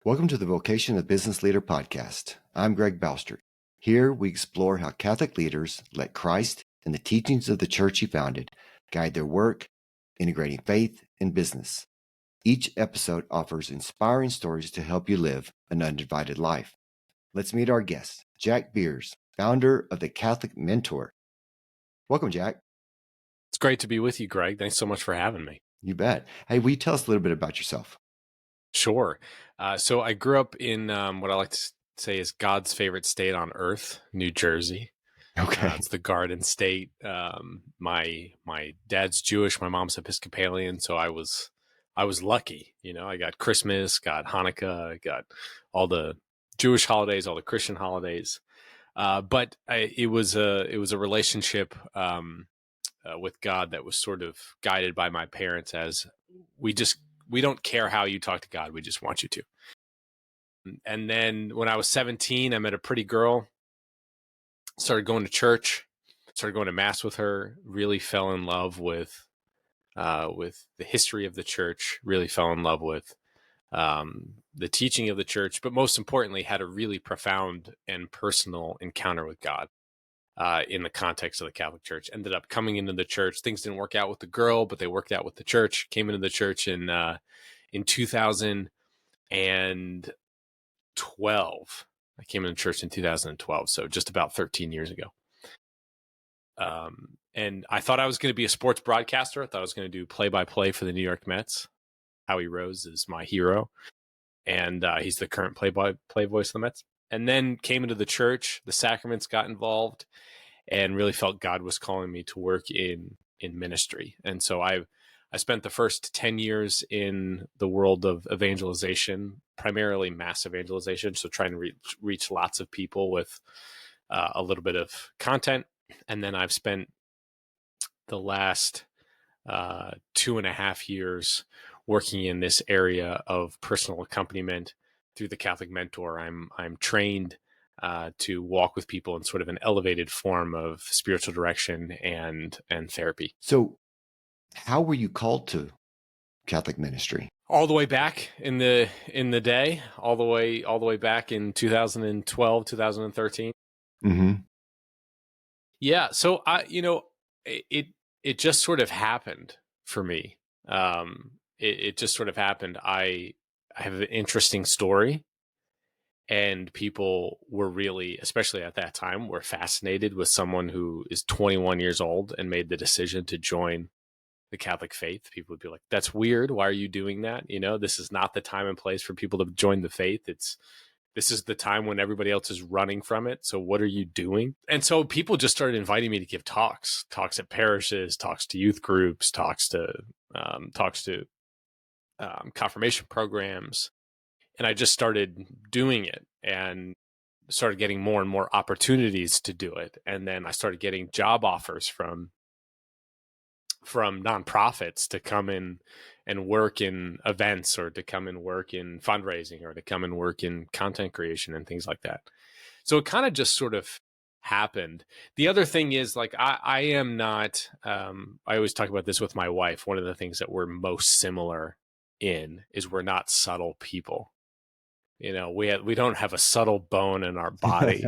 Welcome to the Vocation of Business Leader podcast. I'm Greg Balster. Here we explore how Catholic leaders let Christ and the teachings of the church he founded guide their work, integrating faith and business. Each episode offers inspiring stories to help you live an undivided life. Let's meet our guest, Jack Beers, founder of the Catholic Mentor. Welcome, Jack. It's great to be with you, Greg. Thanks so much for having me. You bet. Hey, will you tell us a little bit about yourself? Sure. So I grew up in what I like to say is God's favorite state on earth, New Jersey. Okay. It's the Garden State. My dad's Jewish, my mom's Episcopalian, so I was lucky. You know, I got Christmas, got Hanukkah, got all the Jewish holidays, all the Christian holidays. But it was a relationship with God that was sort of guided by my parents as we don't care how you talk to God. We just want you to. And then when I was 17, I met a pretty girl, started going to church, started going to mass with her, really fell in love with the history of the church, really fell in love with the teaching of the church, but most importantly, had a really profound and personal encounter with God in the context of the Catholic Church. Ended up coming into the church. Things didn't work out with the girl, but they worked out with the church. Came into the church in 2012. I came into church in 2012, so just about 13 years ago. And I thought I was going to be a sports broadcaster. I thought I was going to do play-by-play for the New York Mets. Howie Rose is my hero, and he's the current play-by-play voice of the Mets. And then came into the church, the sacraments got involved, and really felt God was calling me to work in ministry. And so I spent the first 10 years in the world of evangelization, primarily mass evangelization, so trying to reach lots of people with a little bit of content. And then I've spent the last 2.5 years working in this area of personal accompaniment through the Catholic Mentor. I'm trained to walk with people in sort of an elevated form of spiritual direction and therapy. So how were you called to Catholic ministry? All the way back in the day, all the way back in 2012, 2013. Mm-hmm. Yeah. So it just sort of happened for me. It just sort of happened. I have an interesting story, and people were really, especially at that time, were fascinated with someone who is 21 years old and made the decision to join the Catholic faith. People would be like, "That's weird. Why are you doing that? You know, this is not the time and place for people to join the faith. This is the time when everybody else is running from it. So what are you doing?" And so people just started inviting me to give talks at parishes, talks to youth groups, talks to confirmation programs. And I just started doing it and started getting more and more opportunities to do it. And then I started getting job offers from nonprofits to come in and work in events, or to come and work in fundraising, or to come and work in content creation and things like that. So it kind of just sort of happened. The other thing is, like, I am not, I always talk about this with my wife. One of the things that we're most similar in is we're not subtle people. You know, we don't have a subtle bone in our body.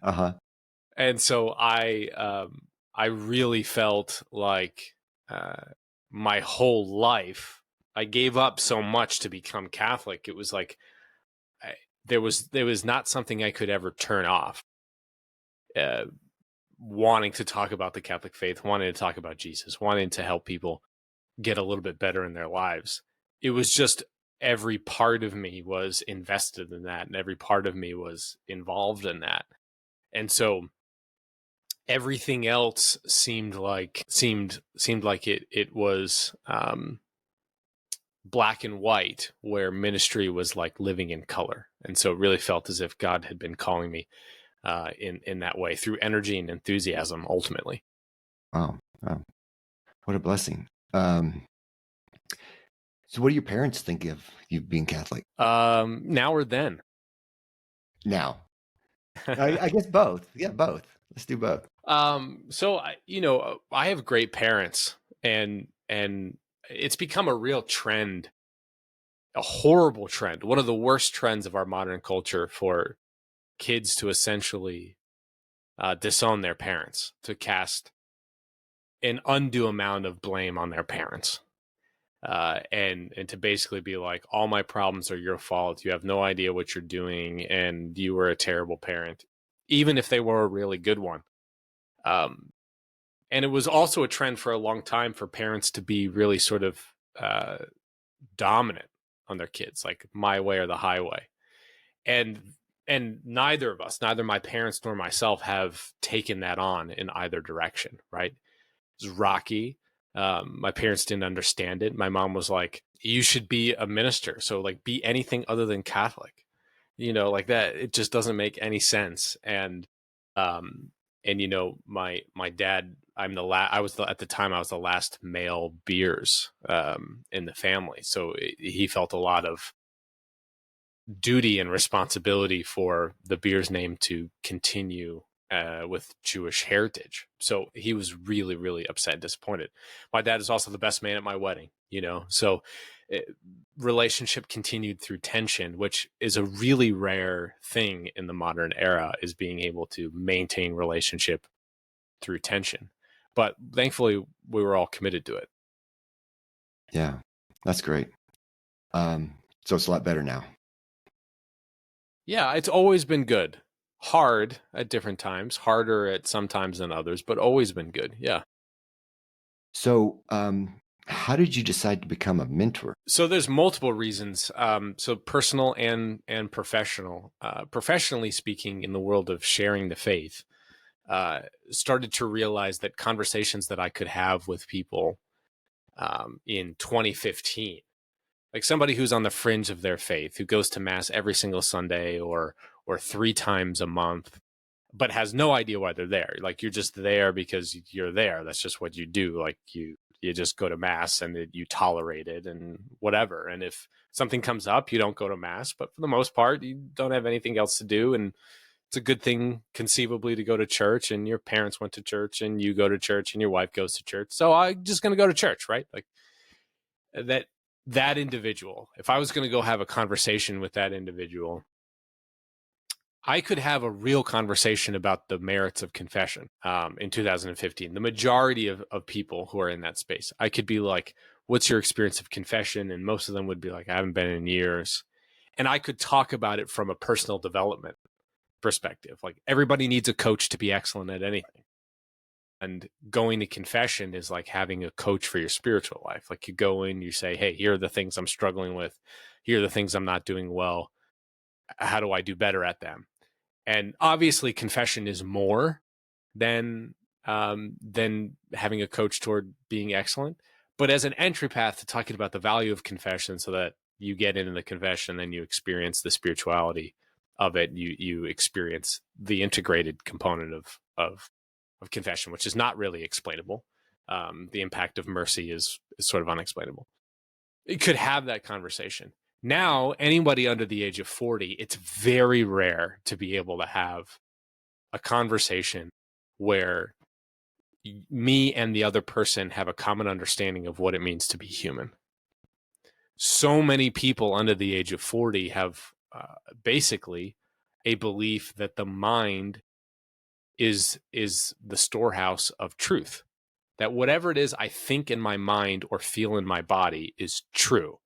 Uh-huh. And so I really felt like my whole life, I gave up so much to become Catholic. It was like there was not something I could ever turn off. Wanting to talk about the Catholic faith, wanting to talk about Jesus, wanting to help people get a little bit better in their lives. It was just every part of me was invested in that, and every part of me was involved in that. And so everything else seemed like it was black and white, where ministry was like living in color. And so it really felt as if God had been calling me in that way, through energy and enthusiasm, ultimately. Wow. What a blessing. So what do your parents think of you being Catholic? Now or then? Now. I guess both. Yeah, both. Let's do both. So I have great parents, and it's become a real trend a horrible trend, one of the worst trends of our modern culture, for kids to essentially disown their parents, to cast an undue amount of blame on their parents, and to basically be like, all my problems are your fault. You have no idea what you're doing, and you were a terrible parent, even if they were a really good one. And it was also a trend for a long time for parents to be really sort of dominant on their kids, like my way or the highway. And neither of us, neither my parents nor myself, have taken that on in either direction, right? It was rocky. My parents didn't understand it. My mom was like, you should be a minister. So like be anything other than Catholic, like that. It just doesn't make any sense. And my dad, at the time I was the last male Beers in the family. So he felt a lot of duty and responsibility for the Beers name to continue with Jewish heritage. So he was really, really upset and disappointed. My dad is also the best man at my wedding, so relationship continued through tension, which is a really rare thing in the modern era, is being able to maintain relationship through tension. But thankfully, we were all committed to it. Yeah, that's great. So it's a lot better now. Yeah, it's always been good. Hard at different times, harder at some times than others, but always been good. Yeah. So, how did you decide to become a mentor? So there's multiple reasons. So personal and professional. Professionally speaking, in the world of sharing the faith, started to realize that conversations that I could have with people in 2015, like somebody who's on the fringe of their faith, who goes to mass every single Sunday or 3 times a month, but has no idea why they're there. Like, you're just there because you're there. That's just what you do. Like, you just go to mass and you tolerate it and whatever. And if something comes up, you don't go to mass, but for the most part, you don't have anything else to do. And it's a good thing conceivably to go to church, and your parents went to church and you go to church and your wife goes to church. So I'm just going to go to church, right? Like that individual, if I was going to go have a conversation with that individual, I could have a real conversation about the merits of confession in 2015. The majority of people who are in that space, I could be like, what's your experience of confession? And most of them would be like, I haven't been in years. And I could talk about it from a personal development perspective. Like, everybody needs a coach to be excellent at anything. And going to confession is like having a coach for your spiritual life. Like, you go in, you say, hey, here are the things I'm struggling with. Here are the things I'm not doing well. How do I do better at them? And obviously confession is more than having a coach toward being excellent. But as an entry path to talking about the value of confession, so that you get into the confession, then you experience the spirituality of it. You experience the integrated component of confession, which is not really explainable. The impact of mercy is sort of unexplainable. It could have that conversation. Now, anybody under the age of 40, it's very rare to be able to have a conversation where me and the other person have a common understanding of what it means to be human. So many people under the age of 40 have basically a belief that the mind is the storehouse of truth, that whatever it is I think in my mind or feel in my body is true.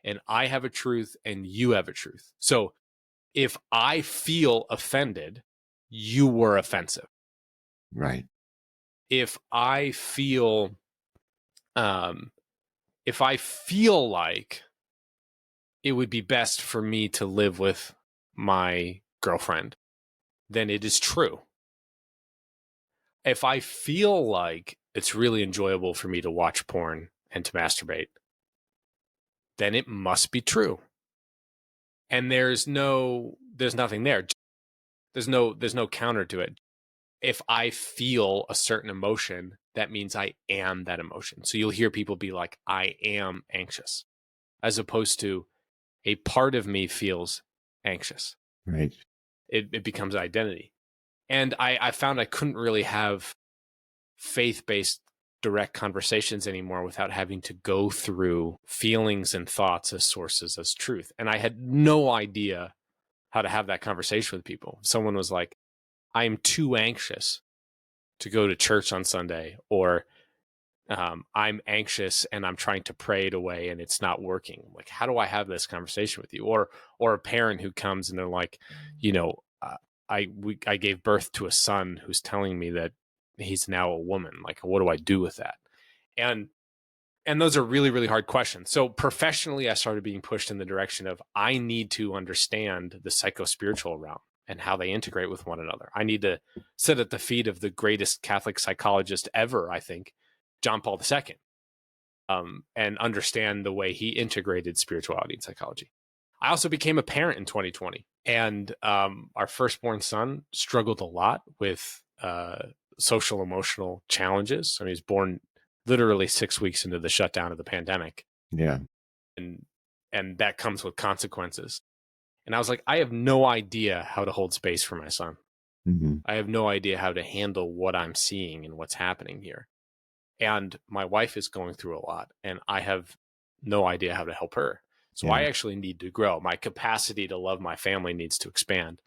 And I have a truth and you have a truth. So if I feel offended, you were offensive. Right. If I feel like it would be best for me to live with my girlfriend, then it is true. If I feel like it's really enjoyable for me to watch porn and to masturbate, then it must be true. And there's nothing there. There's no counter to it. If I feel a certain emotion, that means I am that emotion. So you'll hear people be like, I am anxious, as opposed to a part of me feels anxious. Right. It becomes identity. And I found I couldn't really have faith-based direct conversations anymore without having to go through feelings and thoughts as sources as truth. And I had no idea how to have that conversation with people. Someone was like, I am too anxious to go to church on Sunday, or I'm anxious and I'm trying to pray it away and it's not working. Like, how do I have this conversation with you? Or a parent who comes and they're like, I gave birth to a son who's telling me that he's now a woman. Like, what do I do with that? And those are really, really hard questions. So professionally, I started being pushed in the direction of, I need to understand the psycho-spiritual realm and how they integrate with one another. I need to sit at the feet of the greatest Catholic psychologist ever, I think, John Paul II, and understand the way he integrated spirituality and psychology. I also became a parent in 2020, and our firstborn son struggled a lot with social emotional challenges. I mean, he was born literally 6 weeks into the shutdown of the pandemic. Yeah. And that comes with consequences. And I was like, I have no idea how to hold space for my son. Mm-hmm. I have no idea how to handle what I'm seeing and what's happening here. And my wife is going through a lot, and I have no idea how to help her. So I actually need to grow. My capacity to love my family needs to expand.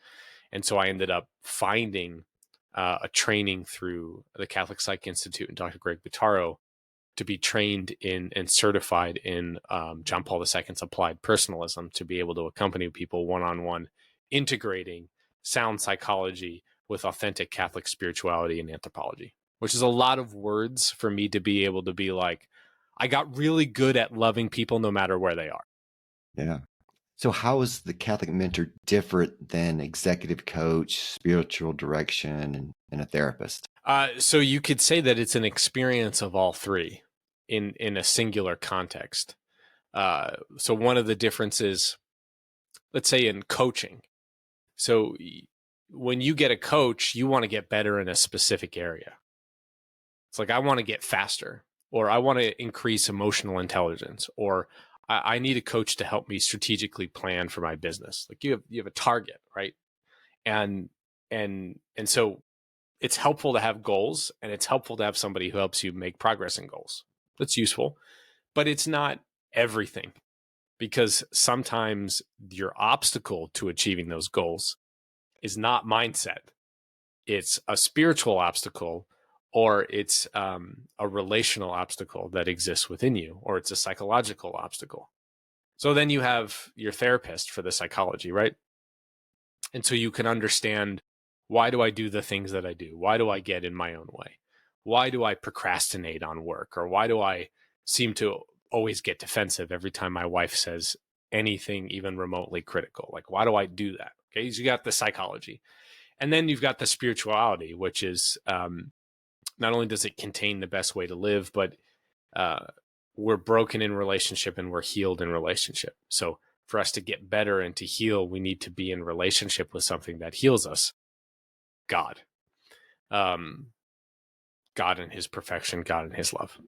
And so I ended up finding a training through the Catholic Psych Institute and Dr. Greg Bottaro to be trained in and certified in John Paul II's applied personalism, to be able to accompany people one-on-one, integrating sound psychology with authentic Catholic spirituality and anthropology, which is a lot of words for me to be able to be like, I got really good at loving people no matter where they are. Yeah. So how is the Catholic mentor different than executive coach, spiritual direction, and a therapist? So you could say that it's an experience of all three in a singular context. So one of the differences, let's say in coaching. So when you get a coach, you want to get better in a specific area. It's like, I want to get faster, or I want to increase emotional intelligence, or I need a coach to help me strategically plan for my business. Like, you have a target, right? And so it's helpful to have goals, and it's helpful to have somebody who helps you make progress in goals. That's useful, but it's not everything, because sometimes your obstacle to achieving those goals is not mindset. It's a spiritual obstacle, or it's a relational obstacle that exists within you, or it's a psychological obstacle. So then you have your therapist for the psychology, right? And so you can understand, why do I do the things that I do? Why do I get in my own way? Why do I procrastinate on work? Or why do I seem to always get defensive every time my wife says anything even remotely critical? Like, why do I do that? Okay, so you got the psychology. And then you've got the spirituality, which is not only does it contain the best way to live, but we're broken in relationship and we're healed in relationship. So for us to get better and to heal, we need to be in relationship with something that heals us. God. God in his perfection, God in his love.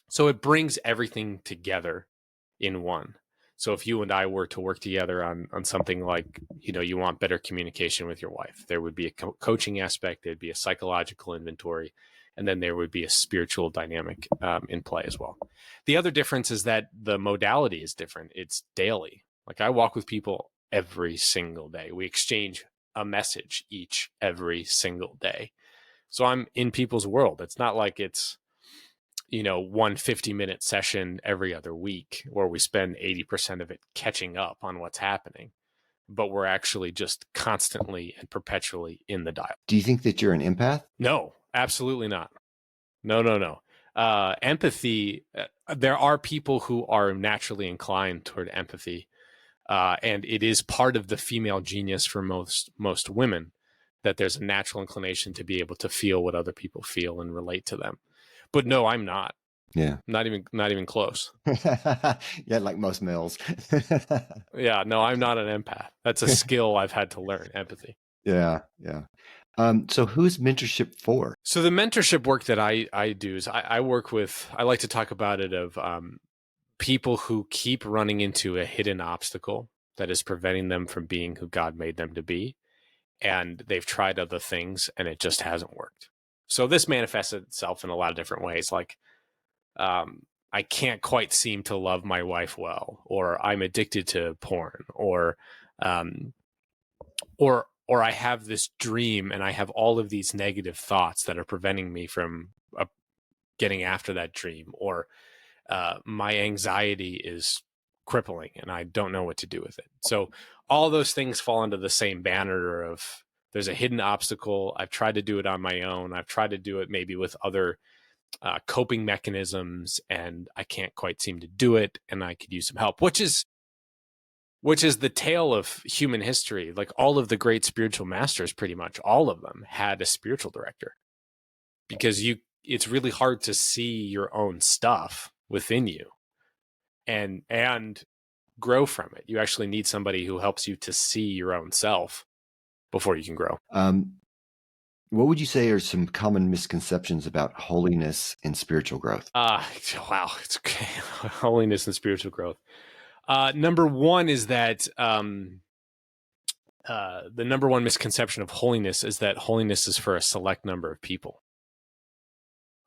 So it brings everything together in one. So if you and I were to work together on something like, you want better communication with your wife, there would be a coaching aspect, there'd be a psychological inventory, and then there would be a spiritual dynamic in play as well. The other difference is that the modality is different. It's daily. Like, I walk with people every single day. We exchange a message every single day. So I'm in people's world. It's not like it's, 1 50-minute session every other week where we spend 80% of it catching up on what's happening, but we're actually just constantly and perpetually in the dial. Do you think that you're an empath? No, absolutely not. No. Empathy, there are people who are naturally inclined toward empathy, and it is part of the female genius for most women, that there's a natural inclination to be able to feel what other people feel and relate to them. But no, I'm not. Yeah. Not even close. Yeah, like most males. Yeah, no, I'm not an empath. That's a skill I've had to learn, empathy. Yeah. So who's mentorship for? So the mentorship work that I do is I work with, I like to talk about it, of people who keep running into a hidden obstacle that is preventing them from being who God made them to be. And they've tried other things and it just hasn't worked. So this manifests itself in a lot of different ways. Like, I can't quite seem to love my wife well, or I'm addicted to porn, um, or I have this dream and I have all of these negative thoughts that are preventing me from getting after that dream, or my anxiety is crippling and I don't know what to do with it. So all those things fall under the same banner of there's a hidden obstacle. I've tried to do it on my own. I've tried to do it maybe with other coping mechanisms, and I can't quite seem to do it, and I could use some help, which is the tale of human history. Like all of the great spiritual masters, pretty much all of them had a spiritual director, because it's really hard to see your own stuff within you and grow from it. You actually need somebody who helps you to see your own self before you can grow. What would you say are some common misconceptions about holiness and spiritual growth? Wow, it's okay. Holiness and spiritual growth. Number one is that the number one misconception of holiness is that holiness is for a select number of people.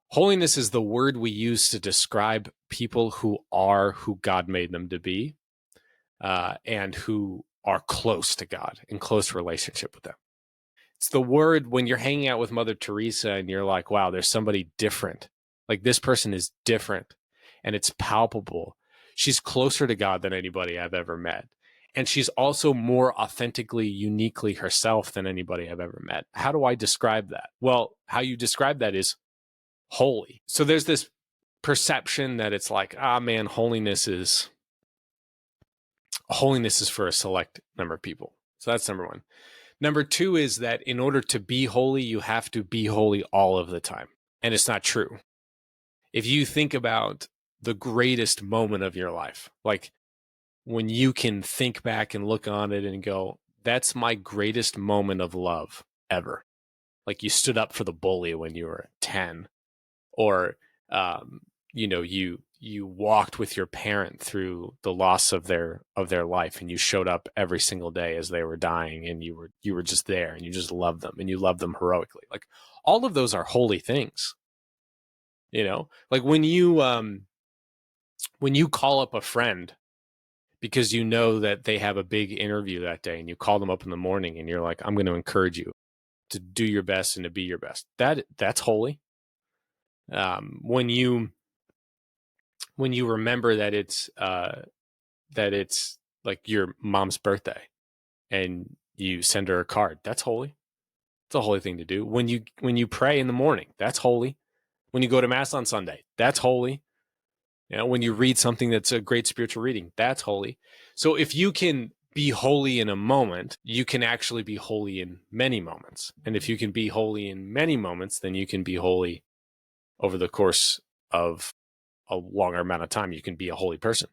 Holiness is the word we use to describe people who are who God made them to be, and who are close to God, in close relationship with them. It's the word when you're hanging out with Mother Teresa and you're like, wow, there's somebody different. Like this person is different and it's palpable. She's closer to God than anybody I've ever met. And she's also more authentically, uniquely herself than anybody I've ever met. How do I describe that? Well, how you describe that is holy. So there's this perception that it's like, man, holiness is for a select number of people. So that's number one. Number two is that in order to be holy, you have to be holy all of the time. And it's not true. If you think about the greatest moment of your life, like when you can think back and look on it and go, that's my greatest moment of love ever. Like you stood up for the bully when you were 10, or, you walked with your parent through the loss of their life, and you showed up every single day as they were dying, and you were just there, and you just loved them, and you loved them heroically. Like all of those are holy things. Like when you call up a friend because you know that they have a big interview that day, and you call them up in the morning and you're like, I'm going to encourage you to do your best and to be your best. That's holy. When you remember that it's like your mom's birthday and you send her a card, that's holy. It's a holy thing to do. When you pray in the morning, that's holy. When you go to mass on Sunday, that's holy. When you read something that's a great spiritual reading, that's holy. So if you can be holy in a moment, you can actually be holy in many moments. And if you can be holy in many moments, then you can be holy over the course of a longer amount of time. You can be a holy person.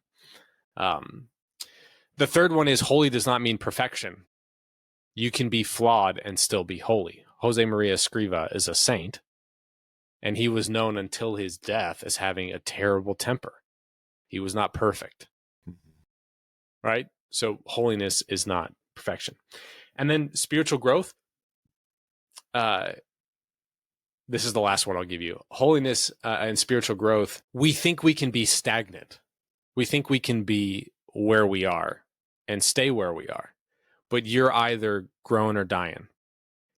The third one is holy does not mean perfection. You can be flawed and still be holy. Jose Maria Escriva is a saint, and he was known until his death as having a terrible temper. He was not perfect, right? So holiness is not perfection. And then spiritual growth. This is the last one I'll give you. Holiness and spiritual growth. We think we can be stagnant. We think we can be where we are and stay where we are. But you're either growing or dying.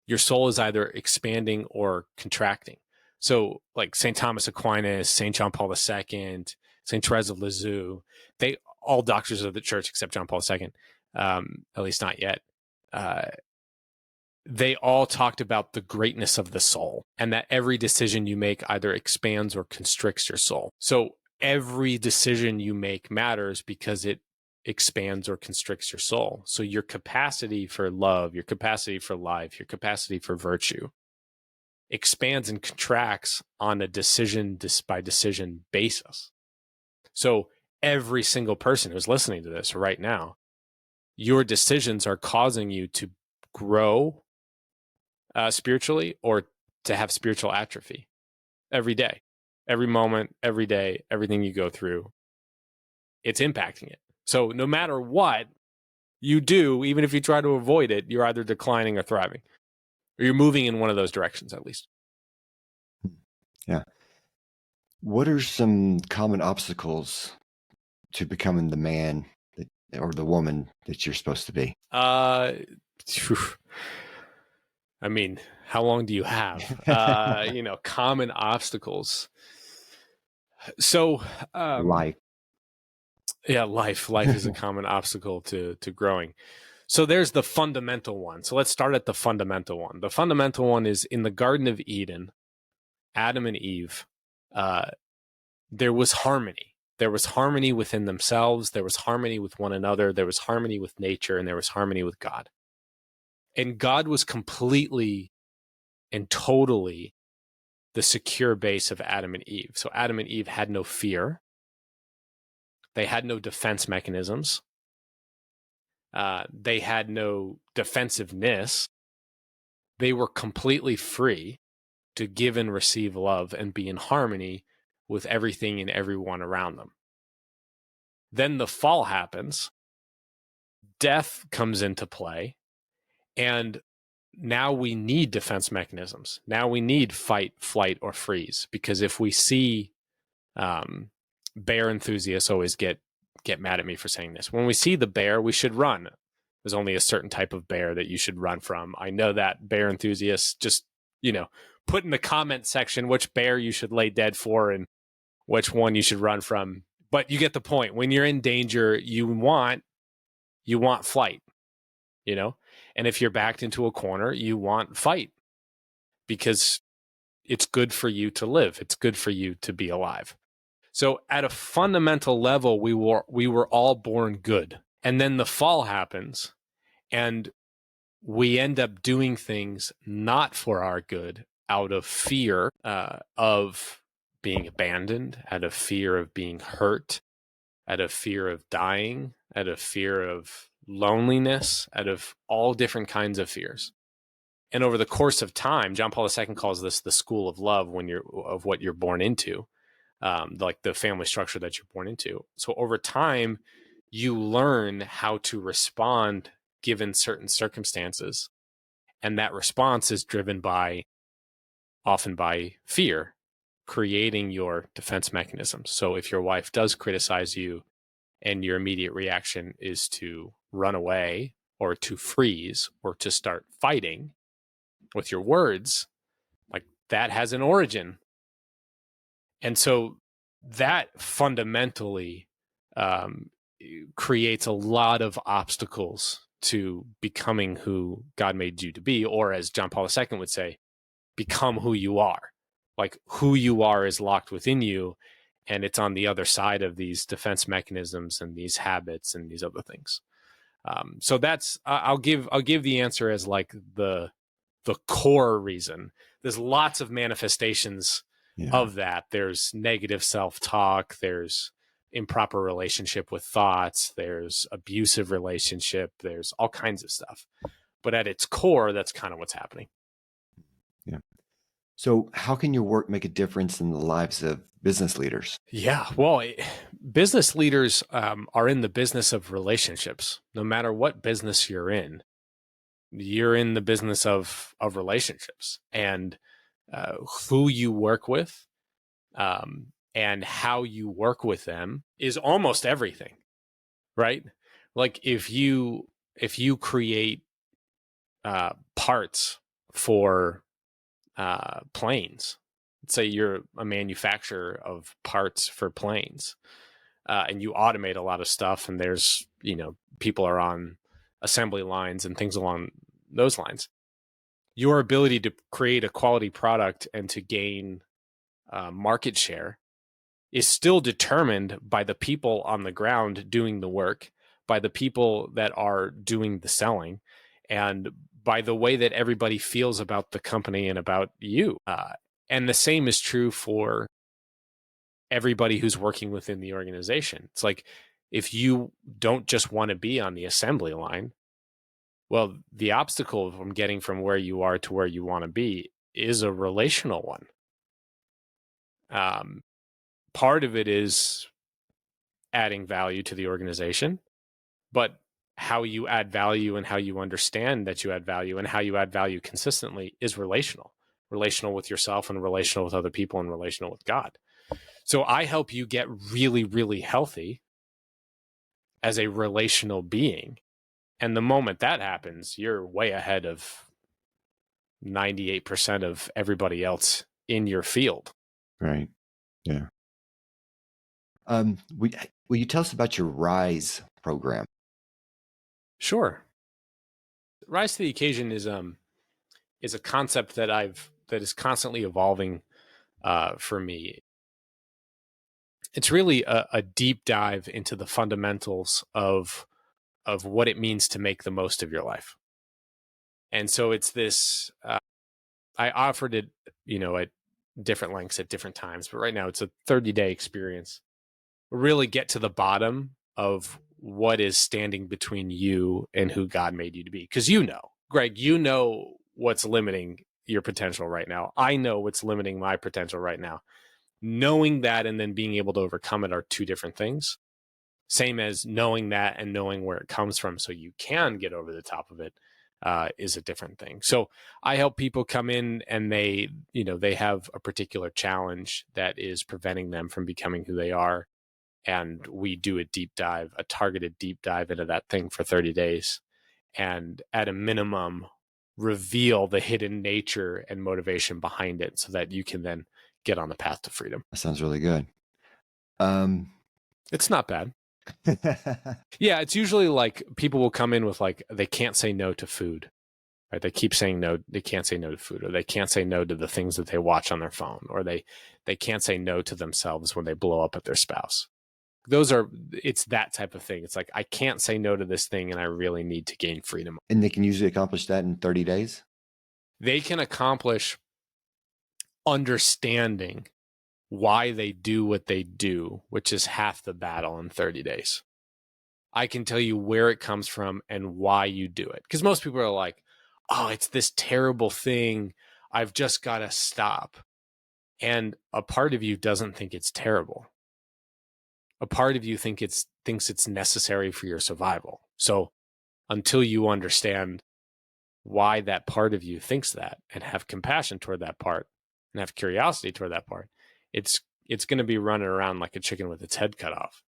Your soul is either expanding or contracting. So like St. Thomas Aquinas, St. John Paul II, St. Therese of Lisieux, they all doctors of the church except John Paul II, at least not yet. They all talked about the greatness of the soul, and that every decision you make either expands or constricts your soul. So every decision you make matters because it expands or constricts your soul. So your capacity for love, your capacity for life, your capacity for virtue expands and contracts on a decision by decision basis. So every single person who's listening to this right now, your decisions are causing you to grow spiritually or to have spiritual atrophy every day, every moment, every day, everything you go through, it's impacting it. So no matter what you do, even if you try to avoid it, you're either declining or thriving, or you're moving in one of those directions at least. Yeah. What are some common obstacles to becoming the man that, or the woman that you're supposed to be? Phew. I mean, how long do you have? Common obstacles. So, Life. yeah, life is a common obstacle to growing. So there's the fundamental one. So let's start at the fundamental one. The fundamental one is in the Garden of Eden, Adam and Eve, uh, there was harmony. There was harmony within themselves. There was harmony with one another. There was harmony with nature, and there was harmony with God. And God was completely and totally the secure base of Adam and Eve. So Adam and Eve had no fear. They had no defense mechanisms. They had no defensiveness. They were completely free to give and receive love and be in harmony with everything and everyone around them. Then the fall happens. Death comes into play. And now we need defense mechanisms. Now we need fight, flight, or freeze. Because if we see bear enthusiasts always get mad at me for saying this. When we see the bear, we should run. There's only a certain type of bear that you should run from. I know that bear enthusiasts just, put in the comment section which bear you should lay dead for and which one you should run from. But you get the point. When you're in danger, you want flight, And if you're backed into a corner, you want fight because it's good for you to live. It's good for you to be alive. So at a fundamental level, we were all born good. And then the fall happens and we end up doing things not for our good out of fear of being abandoned, out of fear of being hurt, out of fear of dying, out of fear of loneliness, out of all different kinds of fears. And over the course of time, John Paul II calls this the school of love of what you're born into. Like the family structure that you're born into. So over time, you learn how to respond given certain circumstances. And that response is driven often by fear, creating your defense mechanisms. So if your wife does criticize you and your immediate reaction is to run away or to freeze or to start fighting with your words, like that has an origin. And so that fundamentally creates a lot of obstacles to becoming who God made you to be, or as John Paul II would say, become who you are. Like who you are is locked within you, and it's on the other side of these defense mechanisms and these habits and these other things. So that's I'll give the answer as like the core reason. There's lots of manifestations of that. There's negative self-talk. There's improper relationship with thoughts. There's abusive relationship. There's all kinds of stuff. But at its core, that's kind of what's happening. Yeah. So how can your work make a difference in the lives of business leaders? Yeah, well, business leaders are in the business of relationships. No matter what business you're in the business of relationships, and who you work with and how you work with them is almost everything, right? Like if you create parts for planes, let's say you're a manufacturer of parts for planes, and you automate a lot of stuff, and there's people are on assembly lines and things along those lines. Your ability to create a quality product and to gain market share is still determined by the people on the ground doing the work, by the people that are doing the selling, and by the way that everybody feels about the company and about you. And the same is true for everybody who's working within the organization. It's like if you don't just want to be on the assembly line, well, the obstacle from getting from where you are to where you want to be is a relational one. Part of it is adding value to the organization, but how you add value and how you understand that you add value and how you add value consistently is relational. relational with yourself and relational with other people and relational with God. So I help you get really, really healthy as a relational being. And the moment that happens, you're way ahead of 98% of everybody else in your field. Right. Yeah. Will you tell us about your RISE program? Sure. Rise to the occasion is a concept that is constantly evolving for me. It's really a deep dive into the fundamentals of what it means to make the most of your life. And so it's this. I offered it, at different lengths at different times, but right now it's a 30-day experience. Really get to the bottom of what is standing between you and who God made you to be. Because Greg, what's limiting your potential right now. I know what's limiting my potential right now. Knowing that and then being able to overcome it are two different things. Same as knowing that and knowing where it comes from so you can get over the top of it is a different thing. So I help people come in and they have a particular challenge that is preventing them from becoming who they are. And we do a targeted deep dive into that thing for 30 days. And at a minimum, reveal the hidden nature and motivation behind it so that you can then get on the path to freedom. That sounds really good. It's not bad. Yeah, it's usually like people will come in with like they can't say no to food, right? They keep saying no. They can't say no to food, or they can't say no to the things that they watch on their phone, or they can't say no to themselves when they blow up at their spouse. It's that type of thing. It's like, I can't say no to this thing and I really need to gain freedom. And they can usually accomplish that in 30 days? They can accomplish understanding why they do what they do, which is half the battle in 30 days. I can tell you where it comes from and why you do it. Because most people are like, oh, it's this terrible thing. I've just got to stop. And a part of you doesn't think it's terrible. A part of you thinks it's necessary for your survival. So until you understand why that part of you thinks that and have compassion toward that part and have curiosity toward that part, it's going to be running around like a chicken with its head cut off.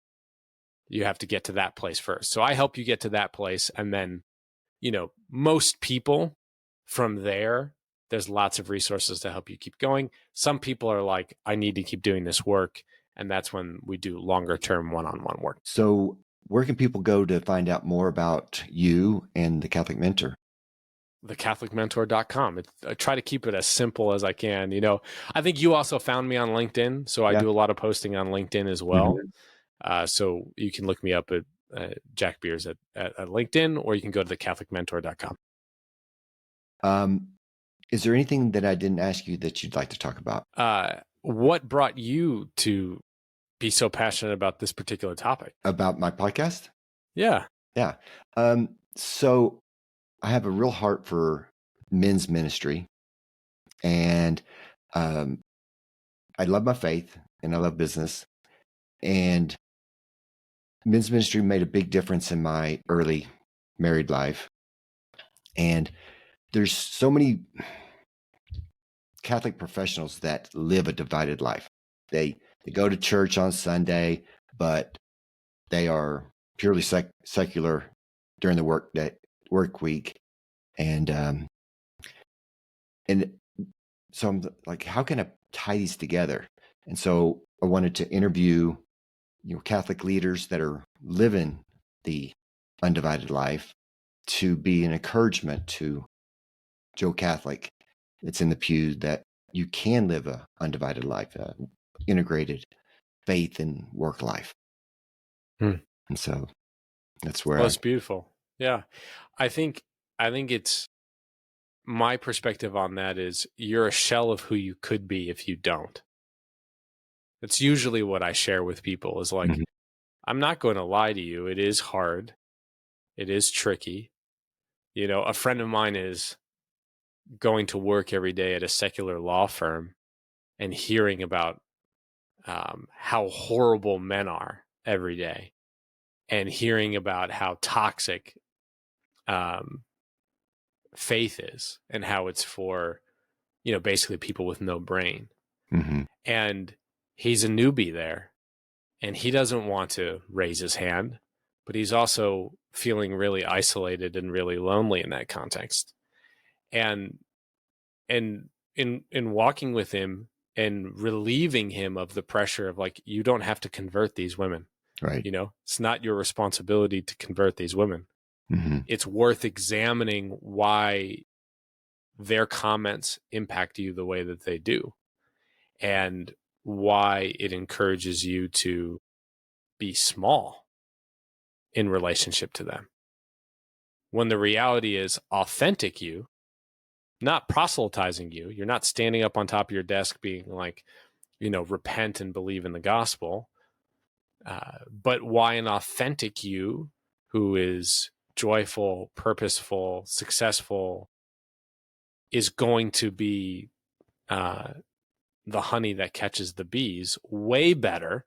You have to get to that place first. So I help you get to that place. And then, most people from there's lots of resources to help you keep going. Some people are like, I need to keep doing this work. And that's when we do longer term one-on-one work. So where can people go to find out more about you and the Catholic Mentor? thecatholicmentor.com. I try to keep it as simple as I can. I think you also found me on LinkedIn. So I do a lot of posting on LinkedIn as well. Mm-hmm. So you can look me up at Jack Beers at LinkedIn, or you can go to thecatholicmentor.com. Is there anything that I didn't ask you that you'd like to talk about? What brought you to be so passionate about this particular topic? About my podcast? Yeah. Yeah. So I have a real heart for men's ministry, and I love my faith and I love business, and men's ministry made a big difference in my early married life. And there's so many Catholic professionals that live a divided life. They go to church on Sunday, but they are purely secular during the work week. And so I'm like, how can I tie these together? And so I wanted to interview, Catholic leaders that are living the undivided life to be an encouragement to Joe Catholic that's in the pew, that you can live a undivided life, integrated faith and work life. And so that's where it's beautiful. Yeah. I think it's my perspective on that is you're a shell of who you could be if you don't. It's usually what I share with people is like, I'm not going to lie to you. It is hard. It is tricky. A friend of mine is going to work every day at a secular law firm and hearing about how horrible men are every day, and hearing about how toxic faith is, and how it's for basically people with no brain. Mm-hmm. And he's a newbie there, and he doesn't want to raise his hand, but he's also feeling really isolated and really lonely in that context. And in walking with him and relieving him of the pressure of like, you don't have to convert these women. Right. It's not your responsibility to convert these women. Mm-hmm. It's worth examining why their comments impact you the way that they do, and why it encourages you to be small in relationship to them. When the reality is authentic you, not proselytizing you. You're not standing up on top of your desk being like, repent and believe in the gospel. But why an authentic you who is joyful, purposeful, successful is going to be the honey that catches the bees way better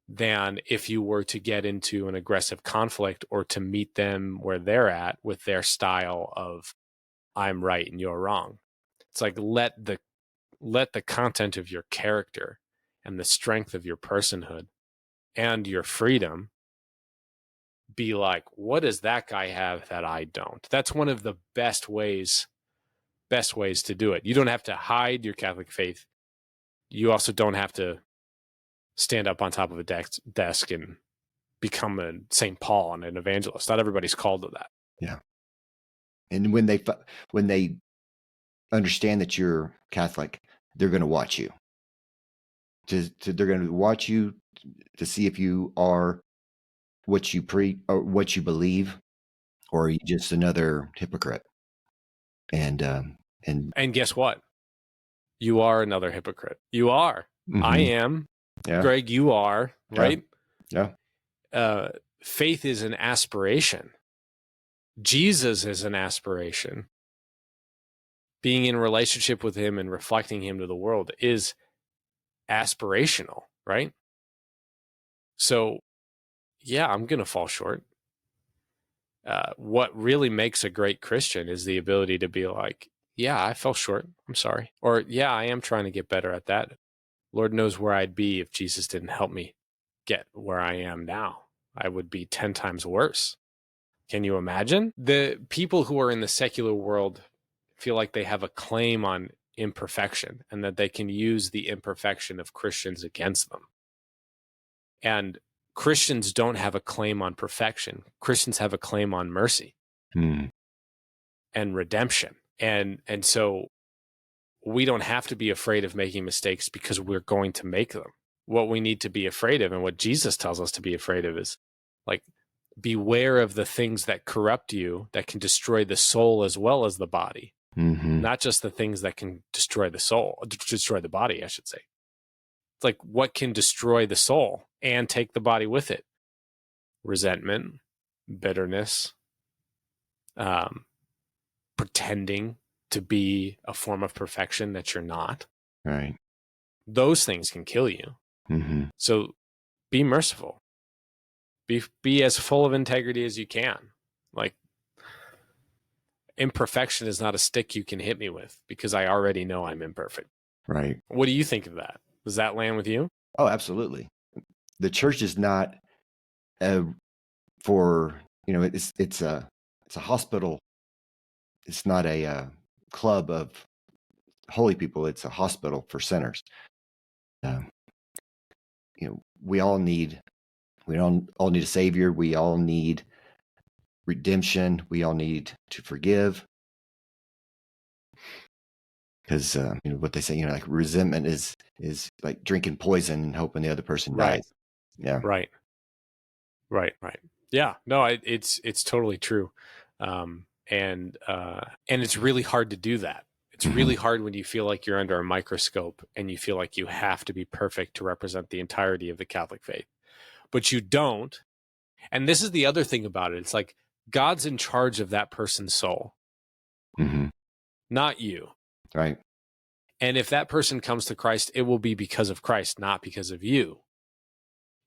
than if you were to get into an aggressive conflict or to meet them where they're at with their style of I'm right and you're wrong. It's like let the content of your character and the strength of your personhood and your freedom be like, what does that guy have that I don't? That's one of the best ways to do it. You don't have to hide your Catholic faith. You also don't have to stand up on top of a desk and become a St. Paul and an evangelist. Not everybody's called to that. Yeah. And when they understand that you're Catholic, they're going to watch you. They're going to watch you to see if you are what you preach or what you believe, or are you just another hypocrite. And guess what? You are another hypocrite. You are. Mm-hmm. I am. Yeah. Greg, you are, right? Yeah. Faith is an aspiration. Jesus is an aspiration. Being in relationship with him and reflecting him to the world is aspirational, right? So, yeah, I'm going to fall short. What really makes a great Christian is the ability to be like, yeah, I fell short. I'm sorry. Or, yeah, I am trying to get better at that. Lord knows where I'd be if Jesus didn't help me get where I am now. I would be 10 times worse. Can you imagine? The people who are in the secular world feel like they have a claim on imperfection and that they can use the imperfection of Christians against them. And Christians don't have a claim on perfection. Christians have a claim on mercy and redemption. And so we don't have to be afraid of making mistakes because we're going to make them. What we need to be afraid of, and what Jesus tells us to be afraid of, is like, beware of the things that corrupt you, that can destroy the soul as well as the body. Mm-hmm. Not just the things that can destroy the body, I should say. It's like, what can destroy the soul and take the body with it? Resentment, bitterness, pretending to be a form of perfection that you're not. Right. Those things can kill you. Mm-hmm. So be merciful. Be as full of integrity as you can. Like, imperfection is not a stick you can hit me with because I already know I'm imperfect. Right. What do you think of that? Does that land with you? Oh, absolutely. The church is not for, it's a hospital. It's not a club of holy people. It's a hospital for sinners. We all need a savior. We all need redemption. We all need to forgive. Because what they say, like resentment is like drinking poison and hoping the other person dies. Yeah. Right. Yeah. No, it's totally true. And it's really hard to do that. It's really hard when you feel like you're under a microscope and you feel like you have to be perfect to represent the entirety of the Catholic faith, but you don't. And this is the other thing about it. It's like God's in charge of that person's soul, not you. Right. And if that person comes to Christ, it will be because of Christ, not because of you.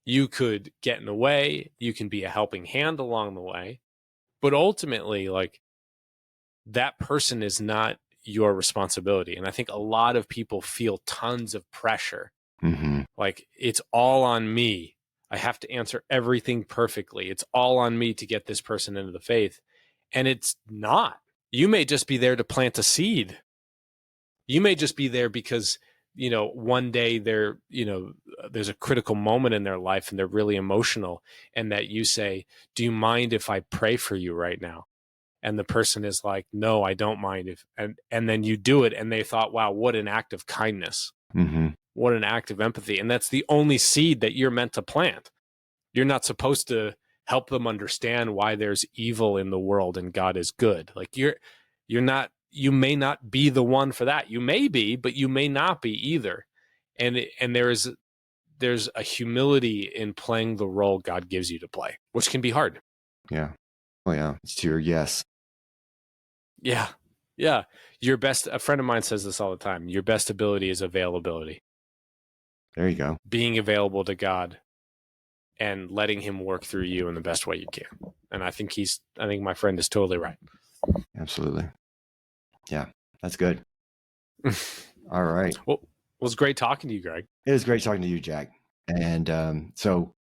You could get in the way. You can be a helping hand along the way. But ultimately, like, that person is not your responsibility. And I think a lot of people feel tons of pressure. Mm-hmm. Like, it's all on me. I have to answer everything perfectly. It's all on me to get this person into the faith. And it's not. You may just be there to plant a seed. You may just be there because, one day there's a critical moment in their life and they're really emotional, and that you say, do you mind if I pray for you right now? And the person is like, no, I don't mind if, and then you do it. And they thought, wow, what an act of kindness. Mm-hmm. What an act of empathy. And that's the only seed that you're meant to plant. You're not supposed to help them understand why there's evil in the world and God is good. Like, you may not be the one for that. You may be, but you may not be either. And there's a humility in playing the role God gives you to play, which can be hard. Yeah. Oh yeah. It's to your yes. Yeah. Yeah. A friend of mine says this all the time. Your best ability is availability. There you go. Being available to God and letting him work through you in the best way you can. And I think my friend is totally right. Absolutely. Yeah, that's good. All right. Well, it was great talking to you, Greg. It was great talking to you, Jack. And so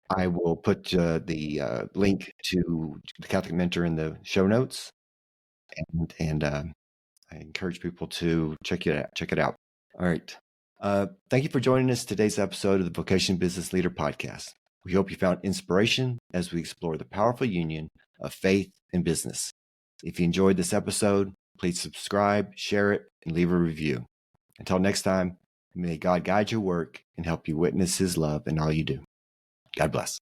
I will put the link to the Catholic Mentor in the show notes. And I encourage people to check it out. All right. Thank you for joining us today's episode of the Vocation Business Leader Podcast. We hope you found inspiration as we explore the powerful union of faith and business. If you enjoyed this episode, please subscribe, share it, and leave a review. Until next time, may God guide your work and help you witness his love in all you do. God bless.